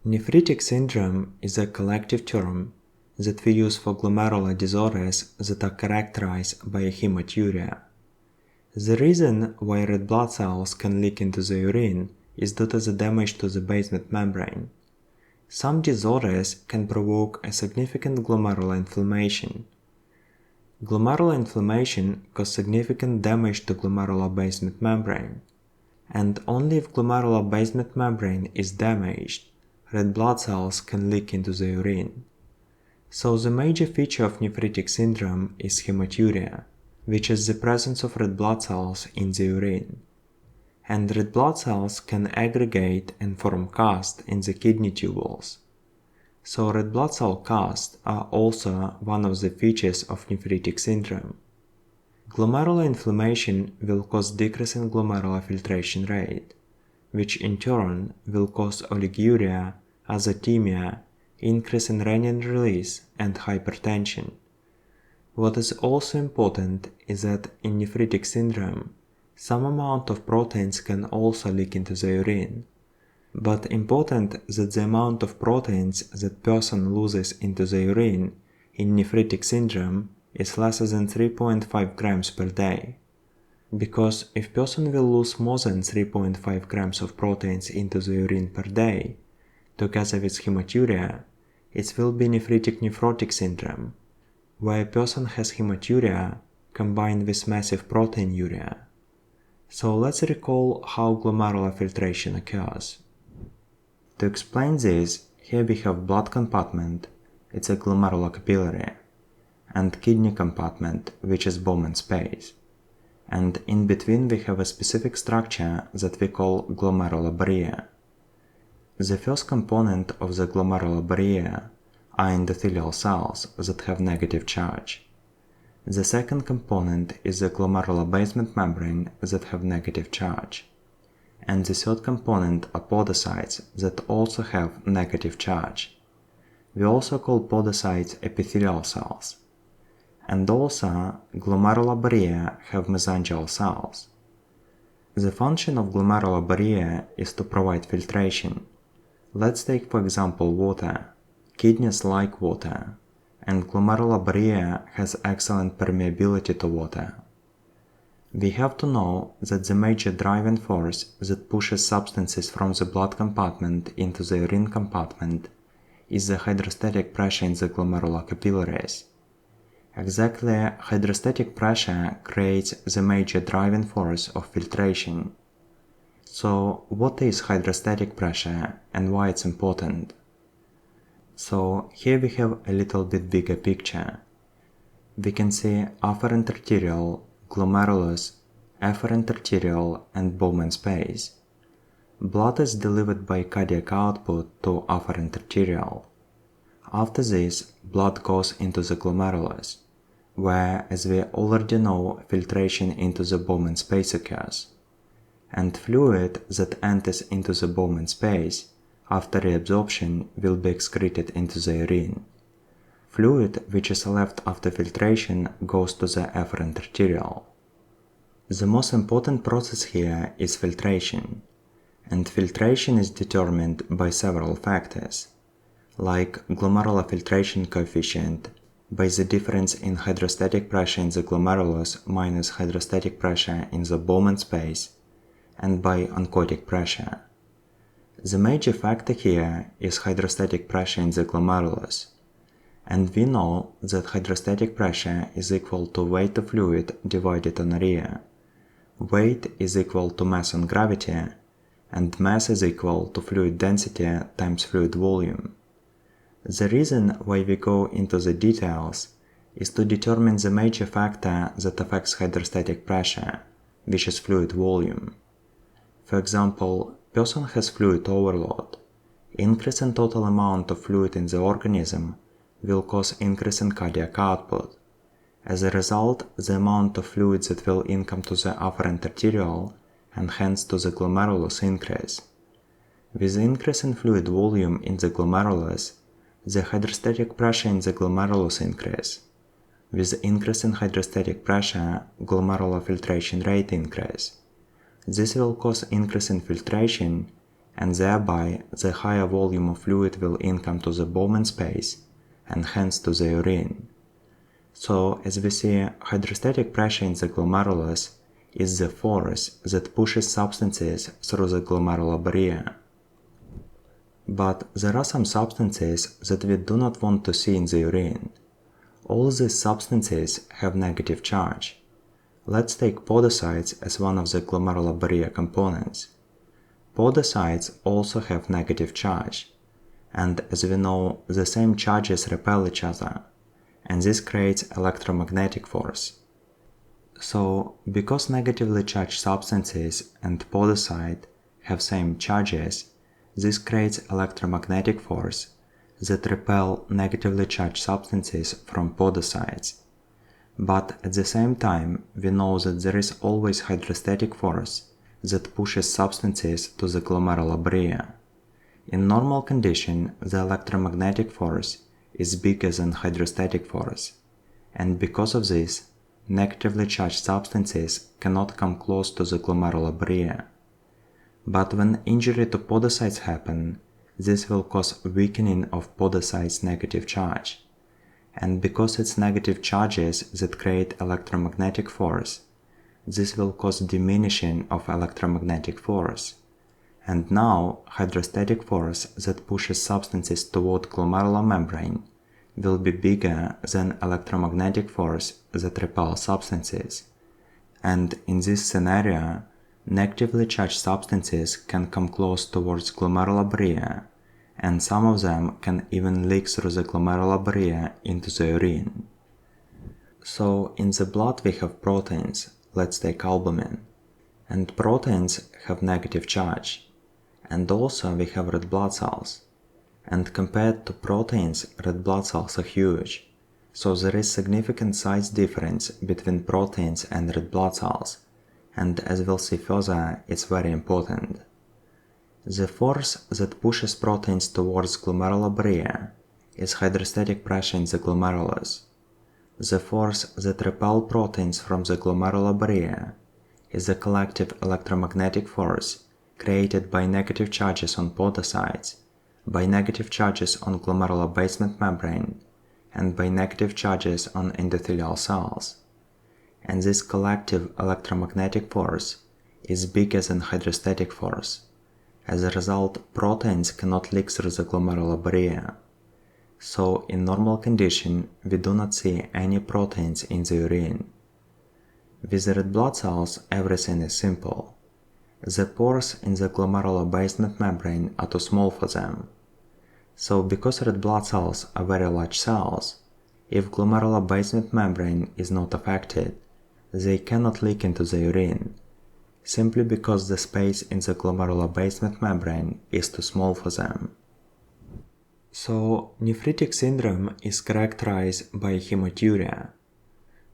Nephritic syndrome is a collective term that we use for glomerular disorders that are characterized by a hematuria. The reason why red blood cells can leak into the urine is due to the damage to the basement membrane. Some disorders can provoke a significant glomerular inflammation. Glomerular inflammation causes significant damage to glomerular basement membrane, and only if glomerular basement membrane is damaged, red blood cells can leak into the urine. So the major feature of nephritic syndrome is hematuria, which is the presence of red blood cells in the urine. And red blood cells can aggregate and form cast in the kidney tubules. So red blood cell casts are also one of the features of nephritic syndrome. Glomerular inflammation will cause decrease in glomerular filtration rate, which in turn will cause oliguria, azotemia, increase in renin release, and hypertension. What is also important is that in nephritic syndrome, some amount of proteins can also leak into the urine, but important that the amount of proteins that person loses into the urine in nephritic syndrome is less than 3.5 grams per day. Because if person will lose more than 3.5 grams of proteins into the urine per day, together with hematuria, it will be nephritic syndrome, where a person has hematuria combined with massive proteinuria. So let's recall how glomerular filtration occurs. To explain this, here we have blood compartment, it's a glomerular capillary, and kidney compartment, which is Bowman space. And in between we have a specific structure that we call glomerular barrier. The first component of the glomerular barrier are endothelial cells that have negative charge. The second component is the glomerular basement membrane that have negative charge. And the third component are podocytes that also have negative charge. We also call podocytes epithelial cells. And also, glomerular barrier have mesangial cells. The function of glomerular barrier is to provide filtration. Let's take for example water. Kidneys like water, and glomerular barrier has excellent permeability to water. We have to know that the major driving force that pushes substances from the blood compartment into the urine compartment is the hydrostatic pressure in the glomerular capillaries. Exactly, hydrostatic pressure creates the major driving force of filtration. So, what is hydrostatic pressure and why it's important? So, here we have a little bit bigger picture. We can see afferent arterial, glomerulus, efferent arterial, and Bowman space. Blood is delivered by cardiac output to afferent arterial. After this, blood goes into the glomerulus, where, as we already know, filtration into the Bowman space occurs. And fluid that enters into the Bowman space after reabsorption will be excreted into the urine. Fluid which is left after filtration goes to the efferent arterial. The most important process here is filtration, and filtration is determined by several factors, like glomerular filtration coefficient, by the difference in hydrostatic pressure in the glomerulus minus hydrostatic pressure in the Bowman space, and by oncotic pressure. The major factor here is hydrostatic pressure in the glomerulus, and we know that hydrostatic pressure is equal to weight of fluid divided on area. Weight is equal to mass on gravity, and mass is equal to fluid density times fluid volume. The reason why we go into the details is to determine the major factor that affects hydrostatic pressure, which is fluid volume. For example, person has fluid overload. Increase in total amount of fluid in the organism will cause increase in cardiac output. As a result, the amount of fluid that will income to the afferent arterial and hence to the glomerulus increase. With increase in fluid volume in the glomerulus, the hydrostatic pressure in the glomerulus increase. With increase in hydrostatic pressure, glomerular filtration rate increase. This will cause increase in filtration, and thereby the higher volume of fluid will income to the Bowman space and hence to the urine. So, as we see, hydrostatic pressure in the glomerulus is the force that pushes substances through the glomerular barrier. But there are some substances that we do not want to see in the urine. All these substances have negative charge. Let's take podocytes as one of the glomerular barrier components. Podocytes also have negative charge, and as we know, the same charges repel each other, and this creates electromagnetic force. So, because negatively charged substances and podocyte have same charges, this creates electromagnetic force that repel negatively charged substances from podocytes. But at the same time, we know that there is always hydrostatic force that pushes substances to the glomerular barrier. In normal condition, the electromagnetic force is bigger than hydrostatic force, and because of this, negatively charged substances cannot come close to the glomerular barrier. But when injury to podocytes happen, this will cause weakening of podocytes' negative charge. And because it's negative charges that create electromagnetic force, this will cause diminishing of electromagnetic force. And now, hydrostatic force that pushes substances toward glomerular membrane will be bigger than electromagnetic force that repels substances. And in this scenario, negatively charged substances can come close towards glomerular barrier, and some of them can even leak through the glomerular barrier into the urine. So in the blood we have proteins, let's take albumin, and proteins have negative charge, and also we have red blood cells, and compared to proteins, red blood cells are huge, so there is significant size difference between proteins and red blood cells, and as we'll see further, it's very important. The force that pushes proteins towards glomerular barrier is hydrostatic pressure in the glomerulus. The force that repels proteins from the glomerular barrier is the collective electromagnetic force created by negative charges on podocytes, by negative charges on glomerular basement membrane, and by negative charges on endothelial cells. And this collective electromagnetic force is bigger than hydrostatic force. As a result, proteins cannot leak through the glomerular barrier. So, in normal condition, we do not see any proteins in the urine. With the red blood cells, everything is simple. The pores in the glomerular basement membrane are too small for them. So, because red blood cells are very large cells, if glomerular basement membrane is not affected, they cannot leak into the urine, simply because the space in the glomerular basement membrane is too small for them. So, nephritic syndrome is characterized by hematuria,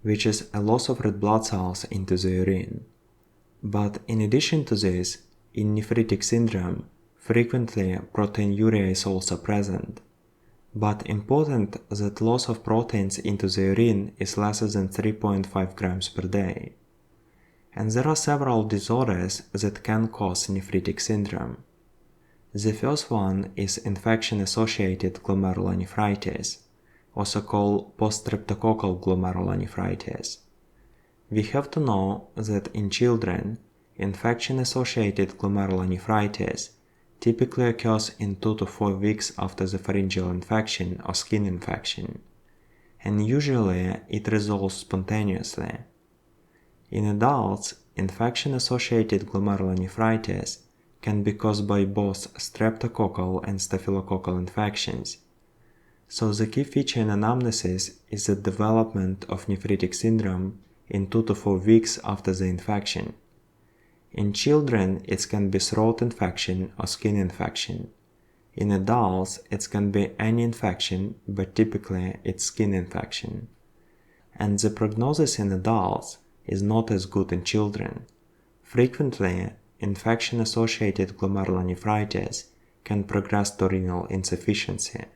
which is a loss of red blood cells into the urine. But in addition to this, in nephritic syndrome, frequently proteinuria is also present. But important that loss of proteins into the urine is less than 3.5 grams per day. And there are several disorders that can cause nephritic syndrome. The first one is infection-associated glomerulonephritis, also called post-streptococcal glomerulonephritis. We have to know that in children, infection-associated glomerulonephritis typically occurs in 2 to 4 weeks after the pharyngeal infection or skin infection, and usually it resolves spontaneously. In adults, infection-associated glomerulonephritis can be caused by both streptococcal and staphylococcal infections. So the key feature in anamnesis is the development of nephritic syndrome in 2 to 4 weeks after the infection. In children, it can be throat infection or skin infection. In adults, it can be any infection, but typically it's skin infection. And the prognosis in adults is not as good in children. Frequently, infection-associated glomerulonephritis can progress to renal insufficiency.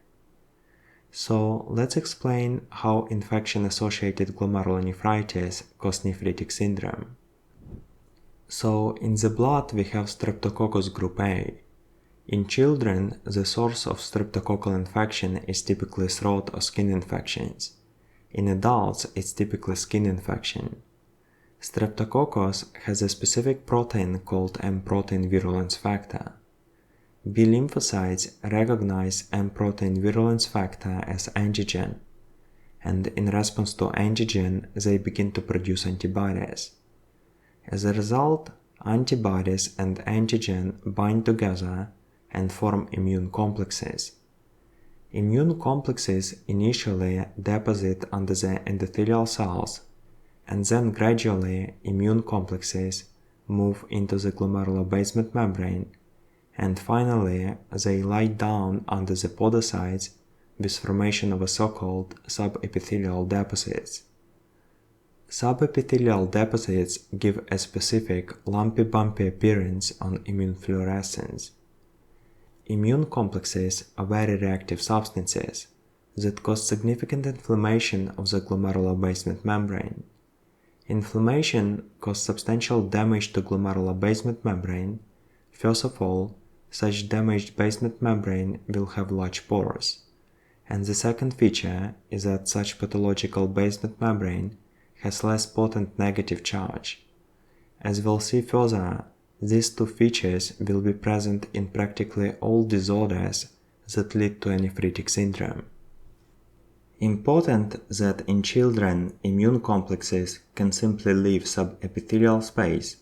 So let's explain how infection-associated glomerulonephritis causes nephritic syndrome. So in the blood we have Streptococcus group A, In children, the source of streptococcal infection is typically throat or skin infections. In adults, it's typically skin infection. Streptococcus has a specific protein called M protein virulence factor. B lymphocytes recognize M protein virulence factor as antigen, and in response to antigen, they begin to produce antibodies. As a result, antibodies and antigen bind together and form immune complexes. Immune complexes initially deposit under the endothelial cells, and then gradually immune complexes move into the glomerular basement membrane, and finally they lie down under the podocytes with formation of a so-called subepithelial deposits. Subepithelial deposits give a specific lumpy-bumpy appearance on immune fluorescence. Immune complexes are very reactive substances that cause significant inflammation of the glomerular basement membrane. Inflammation causes substantial damage to glomerular basement membrane. First of all, such damaged basement membrane will have large pores. And the second feature is that such pathological basement membrane has less potent negative charge. As we'll see further, these two features will be present in practically all disorders that lead to a nephritic syndrome. Important that in children immune complexes can simply leave subepithelial space,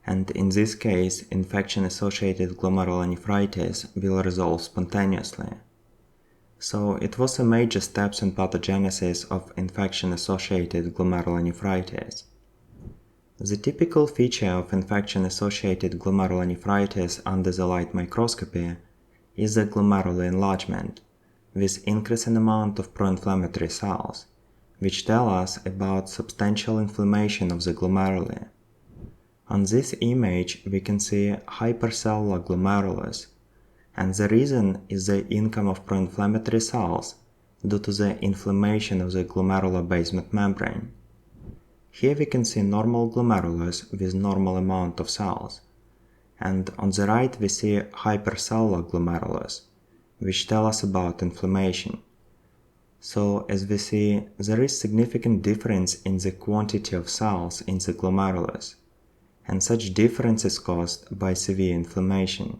and in this case infection-associated glomerulonephritis will resolve spontaneously. So it was a major step in pathogenesis of infection-associated glomerulonephritis. The typical feature of infection-associated glomerulonephritis under the light microscopy is the glomerular enlargement, with increasing amount of pro-inflammatory cells, which tell us about substantial inflammation of the glomeruli. On this image we can see hypercellular glomerulus, and the reason is the income of pro-inflammatory cells due to the inflammation of the glomerular basement membrane. Here we can see normal glomerulus with normal amount of cells, and on the right we see hypercellular glomerulus, which tell us about inflammation. So as we see, there is significant difference in the quantity of cells in the glomerulus, and such difference is caused by severe inflammation.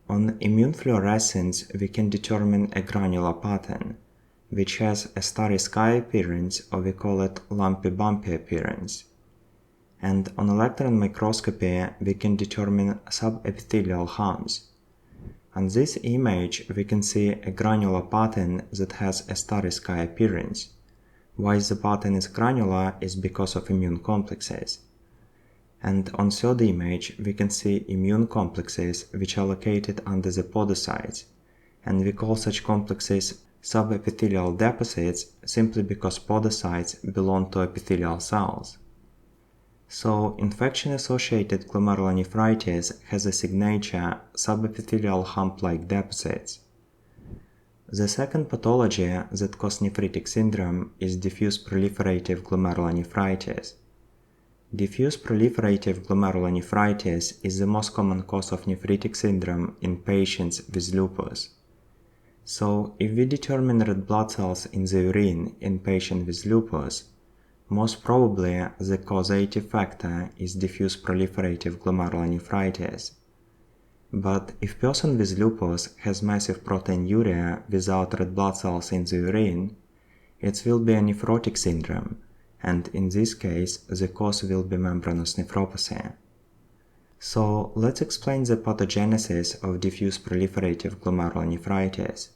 On immune fluorescence we can determine a granular pattern, which has a starry sky appearance, or we call it lumpy-bumpy appearance. And on electron microscopy we can determine subepithelial humps. On this image we can see a granular pattern that has a starry sky appearance. Why the pattern is granular is because of immune complexes. And on third image we can see immune complexes which are located under the podocytes, and we call such complexes subepithelial deposits simply because podocytes belong to epithelial cells. So infection-associated glomerulonephritis has a signature subepithelial hump-like deposits. The second pathology that causes nephritic syndrome is diffuse proliferative glomerulonephritis. Diffuse proliferative glomerulonephritis is the most common cause of nephritic syndrome in patients with lupus. So, if we determine red blood cells in the urine in patients with lupus, most probably the causative factor is diffuse proliferative glomerulonephritis. But if person with lupus has massive proteinuria without red blood cells in the urine, it will be a nephrotic syndrome, and in this case the cause will be membranous nephropathy. So let's explain the pathogenesis of diffuse proliferative glomerulonephritis.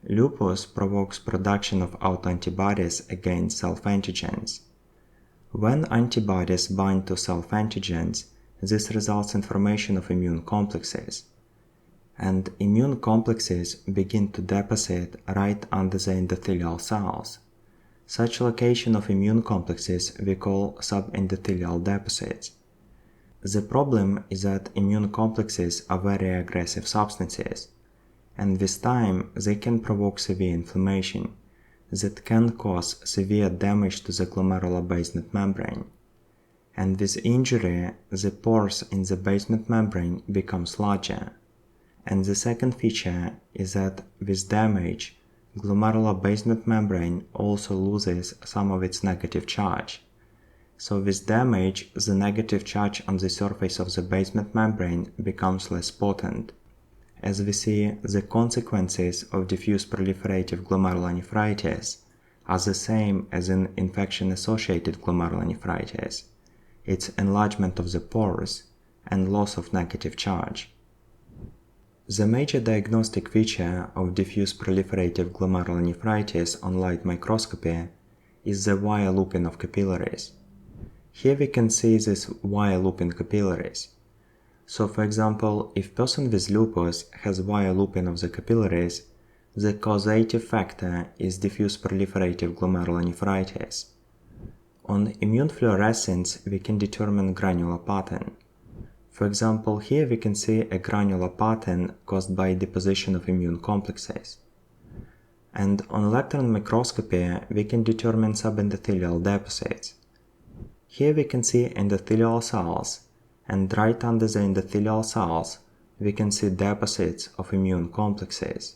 Lupus provokes production of autoantibodies against self-antigens. When antibodies bind to self-antigens, this results in formation of immune complexes. And immune complexes begin to deposit right under the endothelial cells. Such location of immune complexes we call subendothelial deposits. The problem is that immune complexes are very aggressive substances, and with time they can provoke severe inflammation that can cause severe damage to the glomerular basement membrane. And with injury, the pores in the basement membrane becomes larger, And the second feature is that with damage, glomerular basement membrane also loses some of its negative charge. So with damage, the negative charge on the surface of the basement membrane becomes less potent. As we see, the consequences of diffuse proliferative glomerulonephritis are the same as in infection-associated glomerulonephritis. It's enlargement of the pores and loss of negative charge. The major diagnostic feature of diffuse proliferative glomerulonephritis on light microscopy is the wire looping of capillaries. Here we can see this wire looping capillaries. So for example, if person with lupus has wire looping of the capillaries, the causative factor is diffuse proliferative glomerulonephritis. On immune fluorescence, we can determine granular pattern. For example, here we can see a granular pattern caused by deposition of immune complexes. And on electron microscopy, we can determine subendothelial deposits. Here we can see endothelial cells, and right under the endothelial cells, we can see deposits of immune complexes.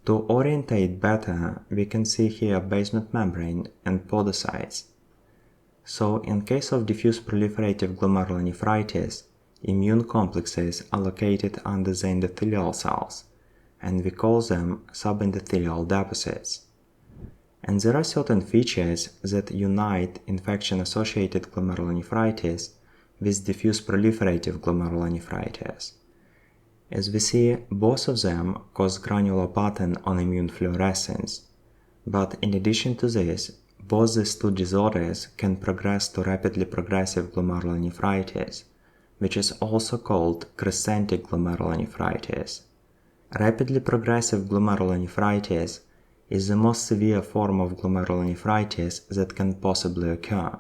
To orientate better, we can see here basement membrane and podocytes. So in case of diffuse proliferative glomerulonephritis, immune complexes are located under the endothelial cells, and we call them subendothelial deposits. And there are certain features that unite infection-associated glomerulonephritis with diffuse proliferative glomerulonephritis. As we see, both of them cause granular pattern on immune fluorescence, but in addition to this, both these two disorders can progress to rapidly progressive glomerulonephritis, which is also called crescentic glomerulonephritis. Rapidly progressive glomerulonephritis is the most severe form of glomerulonephritis that can possibly occur.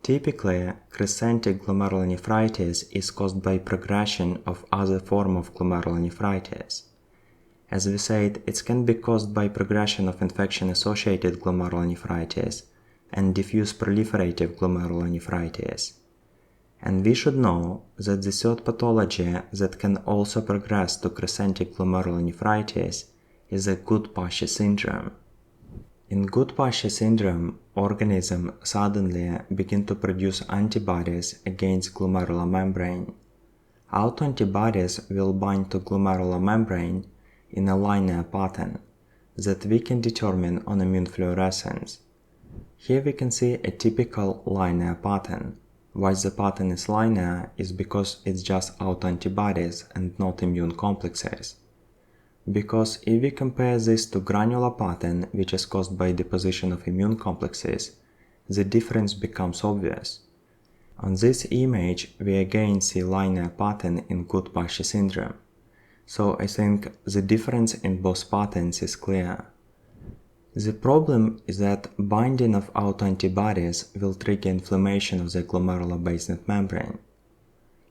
Typically, crescentic glomerulonephritis is caused by progression of other form of glomerulonephritis. As we said, it can be caused by progression of infection-associated glomerulonephritis and diffuse proliferative glomerulonephritis. And we should know that the third pathology that can also progress to crescentic glomerulonephritis is a Goodpasture syndrome. In Goodpasture syndrome, organisms suddenly begin to produce antibodies against glomerular membrane. Autoantibodies will bind to glomerular membrane in a linear pattern that we can determine on immune fluorescence. Here we can see a typical linear pattern. Why the pattern is linear is because it's just autoantibodies and not immune complexes. Because if we compare this to granular pattern, which is caused by deposition of immune complexes, the difference becomes obvious. On this image, we again see linear pattern in Goodpasture syndrome. So I think the difference in both patterns is clear. The problem is that binding of autoantibodies will trigger inflammation of the glomerular basement membrane.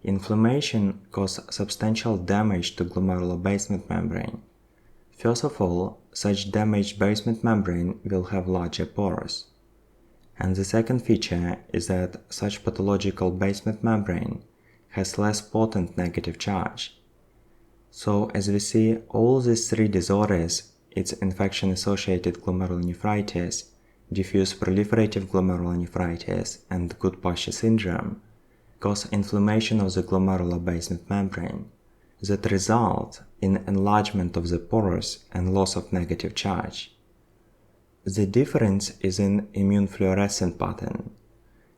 Inflammation causes substantial damage to glomerular basement membrane. First of all, such damaged basement membrane will have larger pores. And the second feature is that such pathological basement membrane has less potent negative charge. So as we see, all these three disorders, it's infection-associated glomerulonephritis, diffuse proliferative glomerulonephritis, and Goodpasture syndrome, cause inflammation of the glomerular basement membrane that result in enlargement of the pores and loss of negative charge. The difference is in immune fluorescent pattern.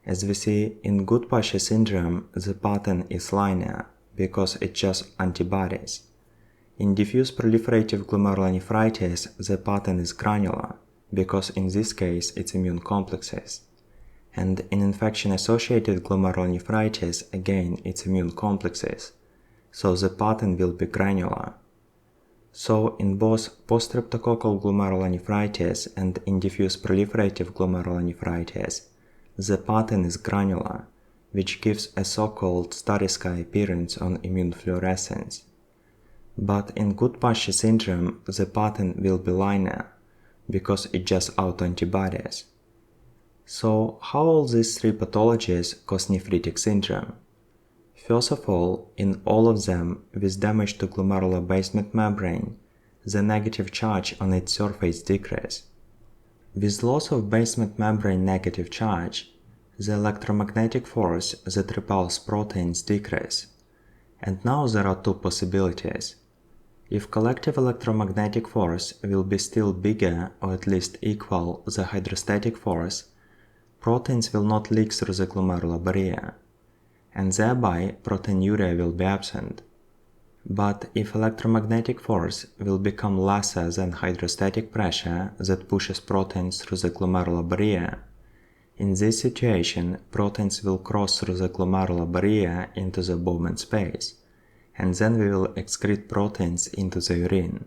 As we see, in Goodpasture syndrome, the pattern is linear because it's just antibodies. In diffuse proliferative glomerulonephritis, the pattern is granular because in this case it's immune complexes. And in infection-associated glomerulonephritis, again, it's immune complexes, so the pattern will be granular. So in both post-streptococcal glomerulonephritis and in diffuse proliferative glomerulonephritis, the pattern is granular, which gives a so-called starry sky appearance on immune fluorescence. But in Goodpasture syndrome, the pattern will be linear because it's just autoantibodies. So how all these three pathologies cause nephritic syndrome? First of all, in all of them with damage to glomerular basement membrane, the negative charge on its surface decreases. With loss of basement membrane negative charge, the electromagnetic force that repels proteins decreases. And now there are two possibilities. If collective electromagnetic force will be still bigger or at least equal the hydrostatic force, proteins will not leak through the glomerular barrier, and thereby proteinuria will be absent. But if electromagnetic force will become lesser than hydrostatic pressure that pushes proteins through the glomerular barrier, in this situation proteins will cross through the glomerular barrier into the Bowman space, and then we will excrete proteins into the urine.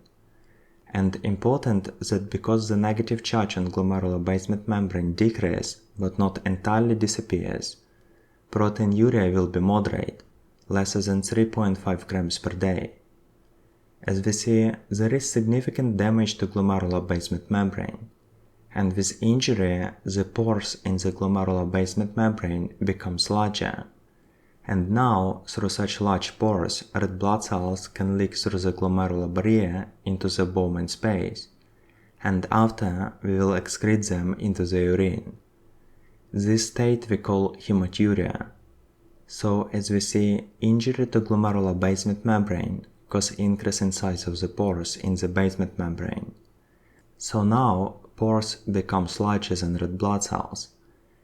And important that because the negative charge on glomerular basement membrane decreases but not entirely disappears, proteinuria will be moderate, less than 3.5 grams per day. As we see, there is significant damage to glomerular basement membrane, and with injury, the pores in the glomerular basement membrane becomes larger. And now, through such large pores, red blood cells can leak through the glomerular barrier into the Bowman space, and after we will excrete them into the urine. This state we call hematuria. So, as we see, injury to glomerular basement membrane causes increase in size of the pores in the basement membrane. So now, pores become larger than red blood cells,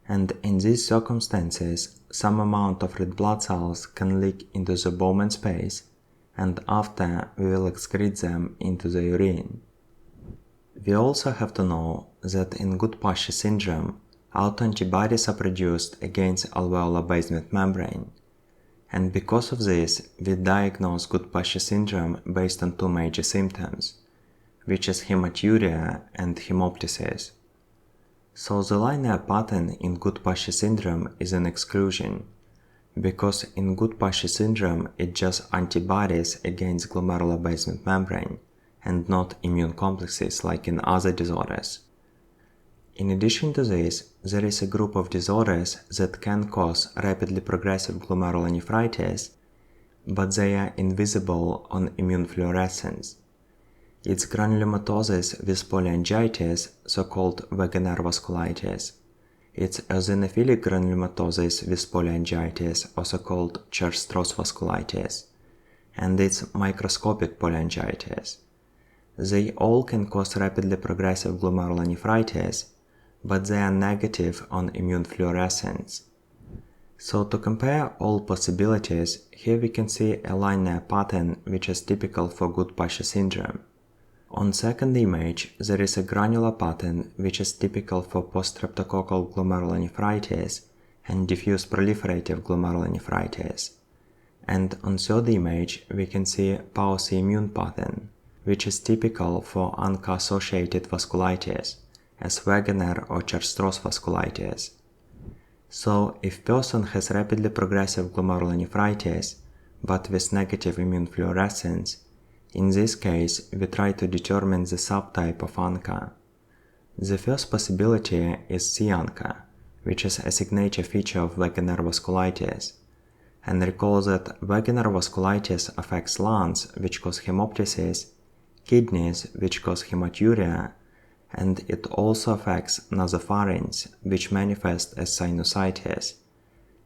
and in these circumstances, some amount of red blood cells can leak into the Bowman space, and after we will excrete them into the urine. We also have to know that in Goodpasture syndrome, autoantibodies are produced against alveolar basement membrane, and because of this, we diagnose Goodpasture syndrome based on two major symptoms, which is hematuria and hemoptysis. So the linear pattern in Goodpasture syndrome is an exclusion, because in Goodpasture syndrome it's just antibodies against glomerular basement membrane and not immune complexes like in other disorders. In addition to this, there is a group of disorders that can cause rapidly progressive glomerulonephritis, but they are invisible on immune fluorescence. It's granulomatosis with polyangiitis, so-called Wegener vasculitis. It's eosinophilic granulomatosis with polyangiitis, also called Churg-Strauss vasculitis, and it's microscopic polyangiitis. They all can cause rapidly progressive glomerulonephritis, but they are negative on immune fluorescence. So to compare all possibilities, here we can see a linear pattern which is typical for Goodpasture syndrome. On second image, there is a granular pattern which is typical for post-streptococcal glomerulonephritis and diffuse proliferative glomerulonephritis. And on third image, we can see Pauci-immune pattern, which is typical for ANCA-associated vasculitis, as Wegener or Churg-Strauss vasculitis. So, if person has rapidly progressive glomerulonephritis, but with negative immune fluorescence, in this case, we try to determine the subtype of ANCA. The first possibility is C-ANCA, which is a signature feature of Wegener vasculitis. And recall that Wegener vasculitis affects lungs, which cause hemoptysis, kidneys, which cause hematuria, and it also affects nasopharynx, which manifests as sinusitis.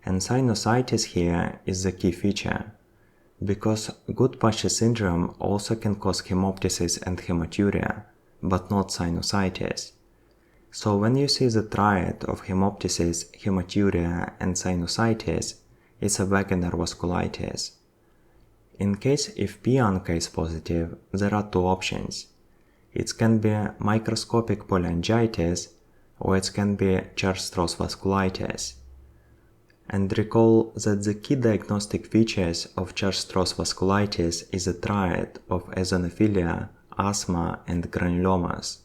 And sinusitis here is the key feature, because Goodpasture syndrome also can cause hemoptysis and hematuria, but not sinusitis. So when you see the triad of hemoptysis, hematuria, and sinusitis, it's a Wegener vasculitis. In case if P-ANCA is positive, there are two options. It can be microscopic polyangiitis, or it can be Churg-Strauss vasculitis. And recall that the key diagnostic features of Churg-Strauss vasculitis is a triad of eosinophilia, asthma, and granulomas.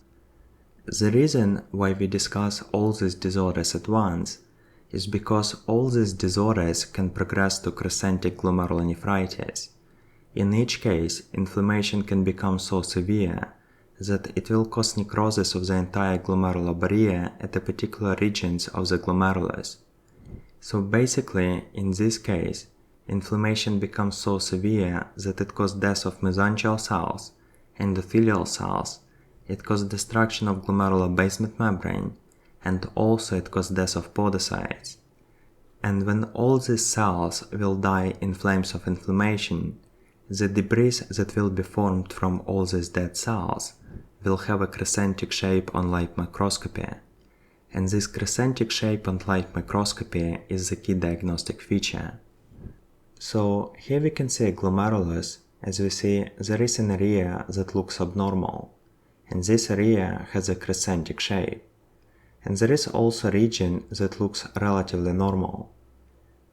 The reason why we discuss all these disorders at once is because all these disorders can progress to crescentic glomerulonephritis. In each case, inflammation can become so severe that it will cause necrosis of the entire glomerular barrier at the particular regions of the glomerulus. So basically, in this case, inflammation becomes so severe that it causes death of mesangial cells, endothelial cells, it causes destruction of glomerular basement membrane, and also it causes death of podocytes. And when all these cells will die in flames of inflammation, the debris that will be formed from all these dead cells will have a crescentic shape on light microscopy. And this crescentic shape on light microscopy is the key diagnostic feature. So here we can see a glomerulus. As we see, there is an area that looks abnormal, and this area has a crescentic shape. And there is also a region that looks relatively normal.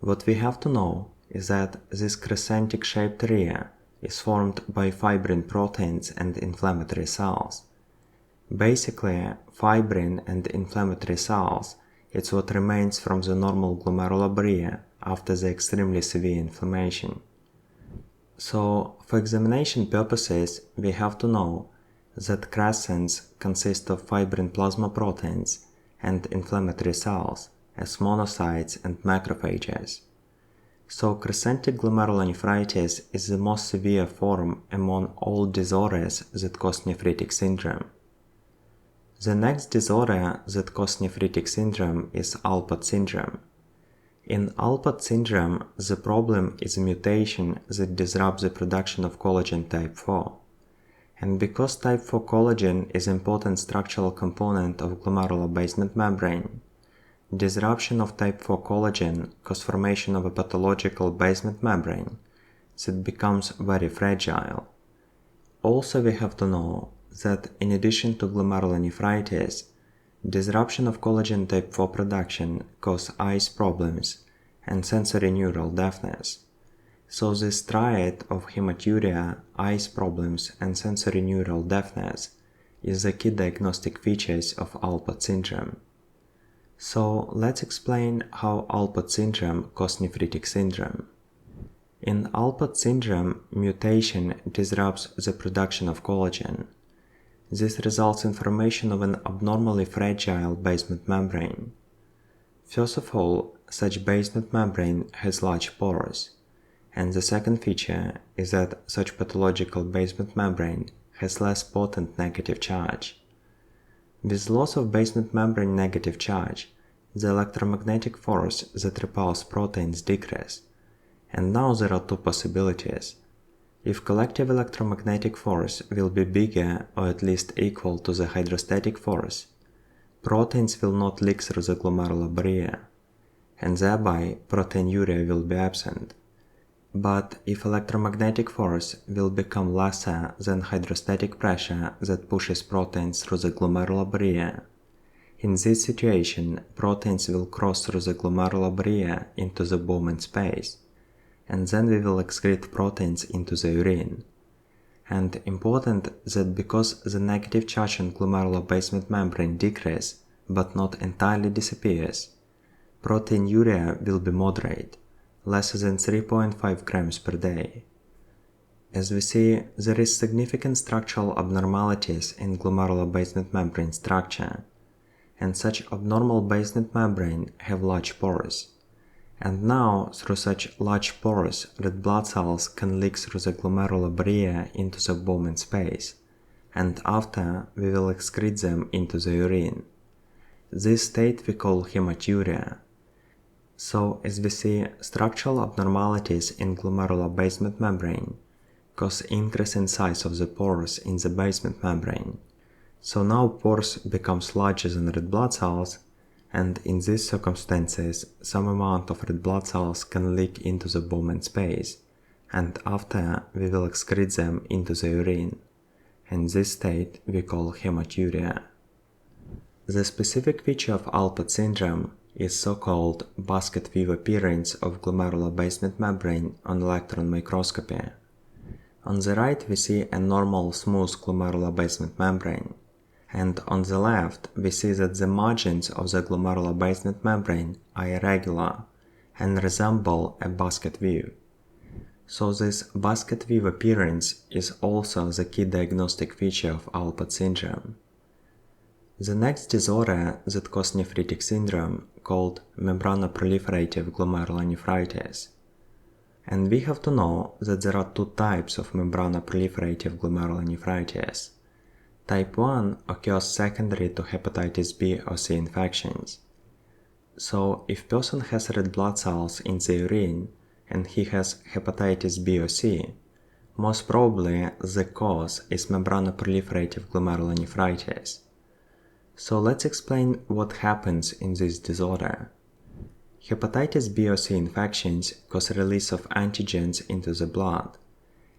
What we have to know is that this crescentic shaped area is formed by fibrin proteins and inflammatory cells. Basically, fibrin and inflammatory cells is what remains from the normal glomerular barrier after the extremely severe inflammation. So, for examination purposes, we have to know that crescents consist of fibrin plasma proteins and inflammatory cells as monocytes and macrophages. So crescentic glomerulonephritis is the most severe form among all disorders that cause nephritic syndrome. The next disorder that causes nephritic syndrome is Alport syndrome. In Alport syndrome, the problem is a mutation that disrupts the production of collagen type 4. And because type 4 collagen is an important structural component of glomerular basement membrane, disruption of type 4 collagen causes formation of a pathological basement membrane that becomes very fragile. Also, we have to know that in addition to glomerulonephritis, disruption of collagen type 4 production causes eyes problems and sensory neural deafness. So this triad of hematuria, eyes problems, and sensory neural deafness is the key diagnostic features of Alport syndrome. So let's explain how Alport syndrome causes nephritic syndrome. In Alport syndrome, mutation disrupts the production of collagen. This results in formation of an abnormally fragile basement membrane. First of all, such basement membrane has large pores, and the second feature is that such pathological basement membrane has less potent negative charge. With loss of basement membrane negative charge, the electromagnetic force that repels proteins decrease. And now there are two possibilities. If collective electromagnetic force will be bigger or at least equal to the hydrostatic force, proteins will not leak through the glomerular barrier, and thereby proteinuria will be absent. But if electromagnetic force will become lesser than hydrostatic pressure that pushes proteins through the glomerular barrier, in this situation proteins will cross through the glomerular barrier into the Bowman space, and then we will excrete proteins into the urine. And important that because the negative charge on glomerular basement membrane decreases but not entirely disappears, proteinuria will be moderate, less than 3.5 grams per day. As we see, there is significant structural abnormalities in glomerular basement membrane structure, and such abnormal basement membrane have large pores. And now, through such large pores, red blood cells can leak through the glomerular barrier into the Bowman space, and after we will excrete them into the urine. This state we call hematuria. So, as we see, structural abnormalities in glomerular basement membrane cause increase in size of the pores in the basement membrane. So now pores becomes larger than red blood cells, and in these circumstances, some amount of red blood cells can leak into the Bowman space, and after we will excrete them into the urine. And this state we call hematuria. The specific feature of Alport syndrome is so-called basket weave appearance of glomerular basement membrane on electron microscopy. On the right we see a normal smooth glomerular basement membrane, and on the left we see that the margins of the glomerular basement membrane are irregular and resemble a basket weave. So this basket weave appearance is also the key diagnostic feature of Alport syndrome. The next disorder that causes nephritic syndrome called Membranoproliferative Glomerulonephritis. And we have to know that there are two types of membranoproliferative glomerulonephritis. Type 1 occurs secondary to hepatitis B or C infections. So if person has red blood cells in the urine and he has hepatitis B or C, most probably the cause is membranoproliferative glomerulonephritis. So let's explain what happens in this disorder. Hepatitis B or C infections cause release of antigens into the blood.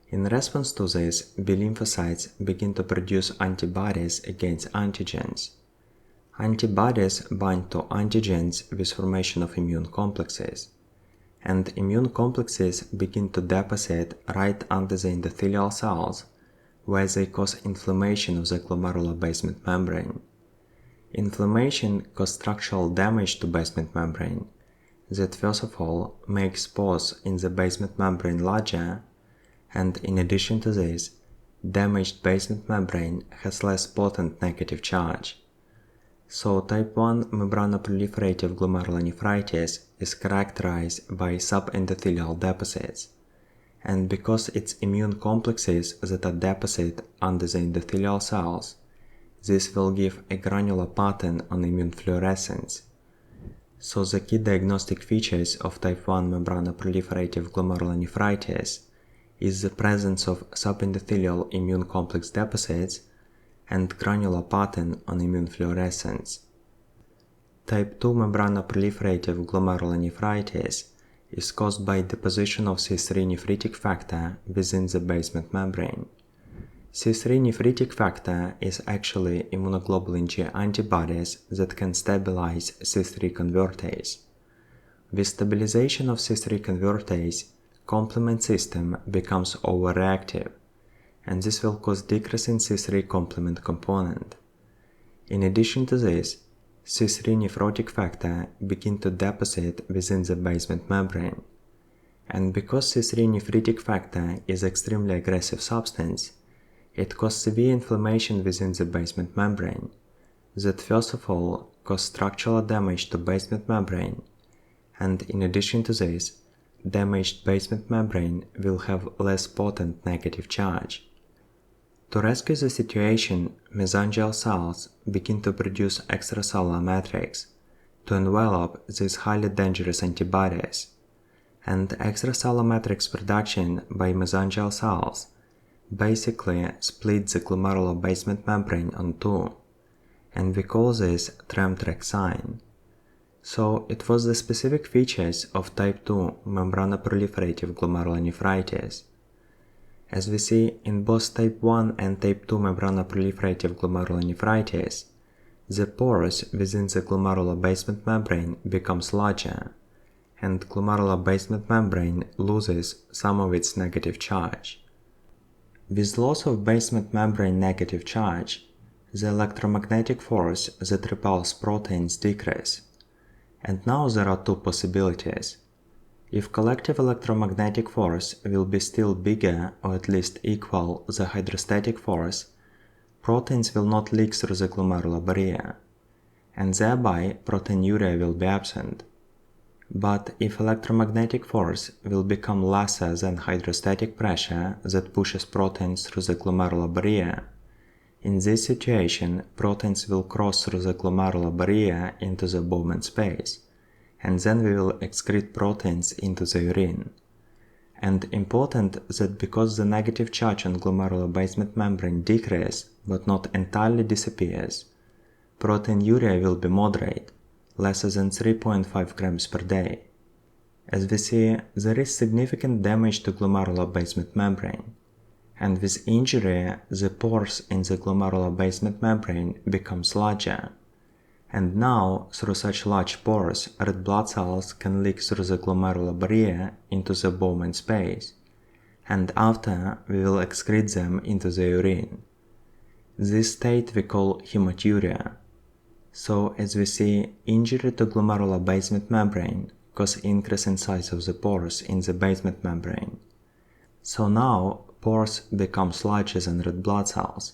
In response to this, B lymphocytes begin to produce antibodies against antigens. Antibodies bind to antigens with formation of immune complexes, and immune complexes begin to deposit right under the endothelial cells, where they cause inflammation of the glomerular basement membrane. Inflammation causes structural damage to basement membrane that first of all makes pores in the basement membrane larger, and in addition to this, damaged basement membrane has less potent negative charge. So type 1 membranoproliferative glomerulonephritis is characterized by subendothelial deposits, and because it's immune complexes that are deposited under the endothelial cells, this will give a granular pattern on immune fluorescence. So the key diagnostic features of type 1 membranoproliferative glomerulonephritis is the presence of subendothelial immune complex deposits and granular pattern on immune fluorescence. Type 2 membranoproliferative glomerulonephritis is caused by deposition of C3 nephritic factor within the basement membrane. C3 nephritic factor is actually immunoglobulin G antibodies that can stabilize C3 convertase. With stabilization of C3 convertase, complement system becomes overreactive, and this will cause decrease in C3 complement component. In addition to this, C3 nephrotic factor begin to deposit within the basement membrane. And because C3 nephritic factor is extremely aggressive substance, it causes severe inflammation within the basement membrane that first of all cause structural damage to basement membrane, and in addition to this, damaged basement membrane will have less potent negative charge. To rescue the situation, mesangial cells begin to produce extracellular matrix to envelop these highly dangerous antibodies, and extracellular matrix production by mesangial cells basically split the glomerular basement membrane on two, and we call this Trem-Trek sign. So it was the specific features of type 2 membranoproliferative glomerulonephritis. As we see in both type 1 and type 2 membranoproliferative glomerulonephritis, the pores within the glomerular basement membrane becomes larger, and glomerular basement membrane loses some of its negative charge. With loss of basement membrane negative charge, the electromagnetic force that repels proteins decrease. And now there are two possibilities. If collective electromagnetic force will be still bigger or at least equal the hydrostatic force, proteins will not leak through the glomerular barrier, and thereby proteinuria will be absent. But if electromagnetic force will become lesser than hydrostatic pressure that pushes proteins through the glomerular barrier, in this situation proteins will cross through the glomerular barrier into the Bowman space, and then we will excrete proteins into the urine. And important that because the negative charge on glomerular basement membrane decreases but not entirely disappears, proteinuria will be moderate, lesser than 3.5 grams per day. As we see, there is significant damage to glomerular basement membrane, and with injury, the pores in the glomerular basement membrane becomes larger. And now, through such large pores, red blood cells can leak through the glomerular barrier into the Bowman space, and after we will excrete them into the urine. This state we call hematuria. So as we see, injury to glomerular basement membrane cause increase in size of the pores in the basement membrane. So now pores becomes larger than red blood cells,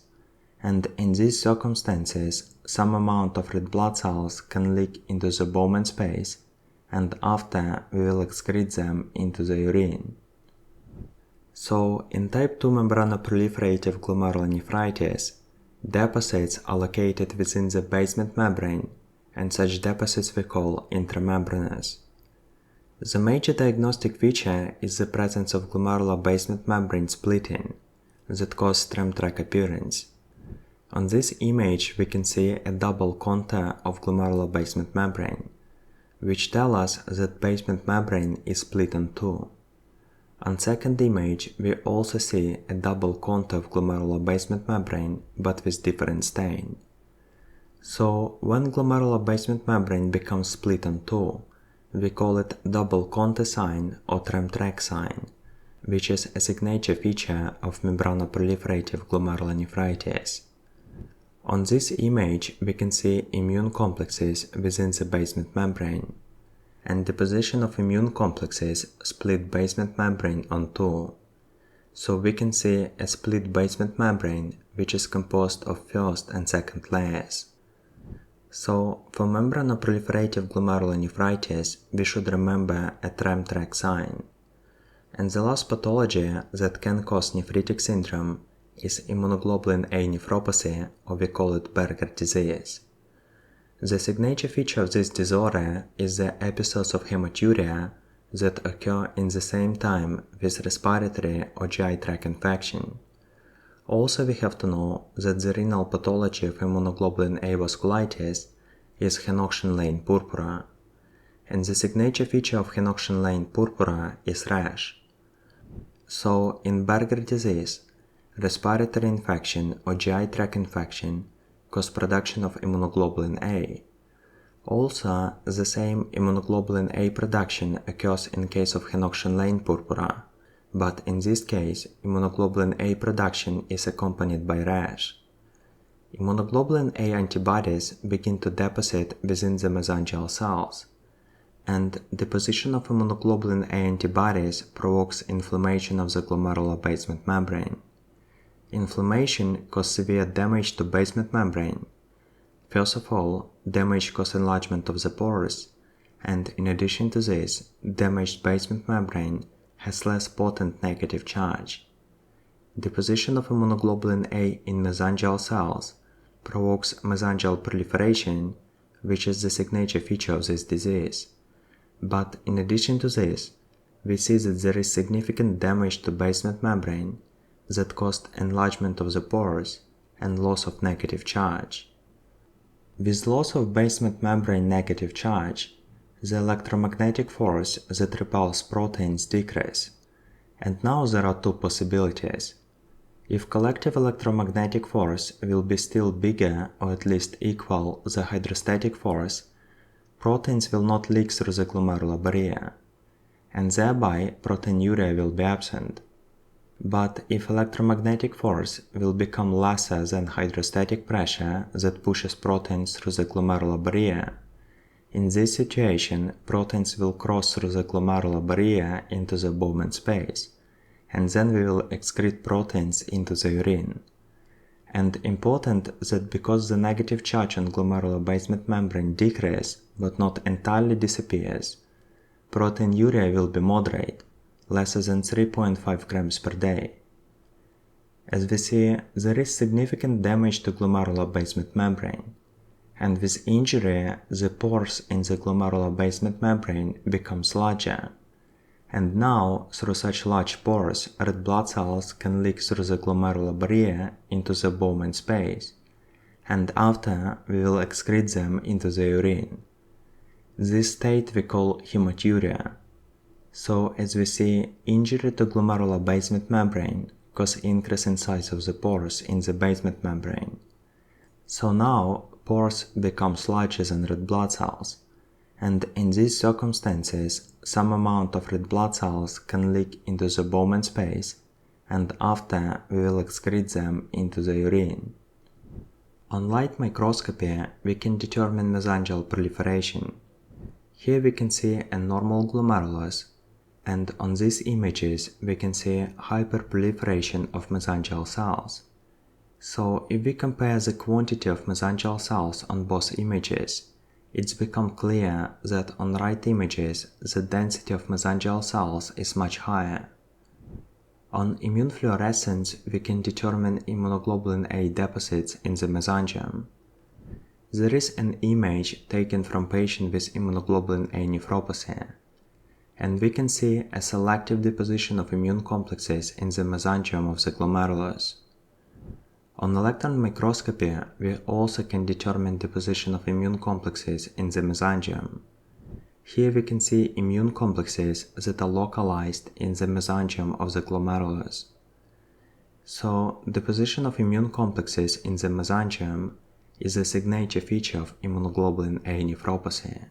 and in these circumstances some amount of red blood cells can leak into the Bowman space, and after we will excrete them into the urine. So, in type 2 membranoproliferative glomerulonephritis, deposits are located within the basement membrane, and such deposits we call intramembranous. The major diagnostic feature is the presence of glomerular basement membrane splitting that causes tram track appearance. On this image we can see a double contour of glomerular basement membrane, which tell us that basement membrane is split in two. On second image we also see a double contour of glomerular basement membrane but with different stain. So when glomerular basement membrane becomes split in two, we call it double contour sign or tram track sign, which is a signature feature of membranoproliferative glomerulonephritis. On this image we can see immune complexes within the basement membrane, and deposition of immune complexes split basement membrane on two. So we can see a split basement membrane which is composed of first and second layers. So for membranoproliferative glomerulonephritis we should remember a tram track sign. And the last pathology that can cause nephritic syndrome is immunoglobulin A nephropathy, or we call it Berger disease. The signature feature of this disorder is the episodes of hematuria that occur in the same time with respiratory or GI tract infection. Also we have to know that the renal pathology of immunoglobulin A vasculitis is Henoch Schonlein Purpura, and the signature feature of Henoch Schonlein Purpura is rash. So in Berger disease, respiratory infection or GI tract infection cause production of immunoglobulin A. Also, the same immunoglobulin A production occurs in case of Henoch Schonlein Purpura, but in this case, immunoglobulin A production is accompanied by rash. Immunoglobulin A antibodies begin to deposit within the mesangial cells, and deposition of immunoglobulin A antibodies provokes inflammation of the glomerular basement membrane. Inflammation causes severe damage to basement membrane. First of all, damage causes enlargement of the pores, and in addition to this, damaged basement membrane has less potent negative charge. Deposition of immunoglobulin A in mesangial cells provokes mesangial proliferation, which is the signature feature of this disease. But in addition to this, we see that there is significant damage to basement membrane that caused enlargement of the pores and loss of negative charge. With loss of basement membrane negative charge, the electromagnetic force that repels proteins decrease, and now there are two possibilities. If collective electromagnetic force will be still bigger or at least equal the hydrostatic force, proteins will not leak through the glomerular barrier, and thereby proteinuria will be absent. But if electromagnetic force will become lesser than hydrostatic pressure that pushes proteins through the glomerular barrier, in this situation proteins will cross through the glomerular barrier into the Bowman space, and then we will excrete proteins into the urine. And important that because the negative charge on glomerular basement membrane decreases but not entirely disappears, proteinuria will be moderate, less than 3.5 grams per day. As we see, there is significant damage to glomerular basement membrane, and with injury, the pores in the glomerular basement membrane becomes larger, and now, through such large pores, red blood cells can leak through the glomerular barrier into the Bowman space, and after we will excrete them into the urine. This state we call hematuria. So, as we see, injury to glomerular basement membrane causes increase in size of the pores in the basement membrane. So now, pores become larger than red blood cells, and in these circumstances, some amount of red blood cells can leak into the Bowman space, and after we will excrete them into the urine. On light microscopy, we can determine mesangial proliferation. Here we can see a normal glomerulus, and on these images we can see hyperproliferation of mesangial cells. So if we compare the quantity of mesangial cells on both images, it's become clear that on right images the density of mesangial cells is much higher. On immune fluorescence, we can determine immunoglobulin A deposits in the mesangium. There is an image taken from patient with immunoglobulin A nephropathy, and we can see a selective deposition of immune complexes in the mesangium of the glomerulus. On electron microscopy, we also can determine deposition of immune complexes in the mesangium. Here we can see immune complexes that are localized in the mesangium of the glomerulus. So, deposition of immune complexes in the mesangium is a signature feature of immunoglobulin A nephropathy.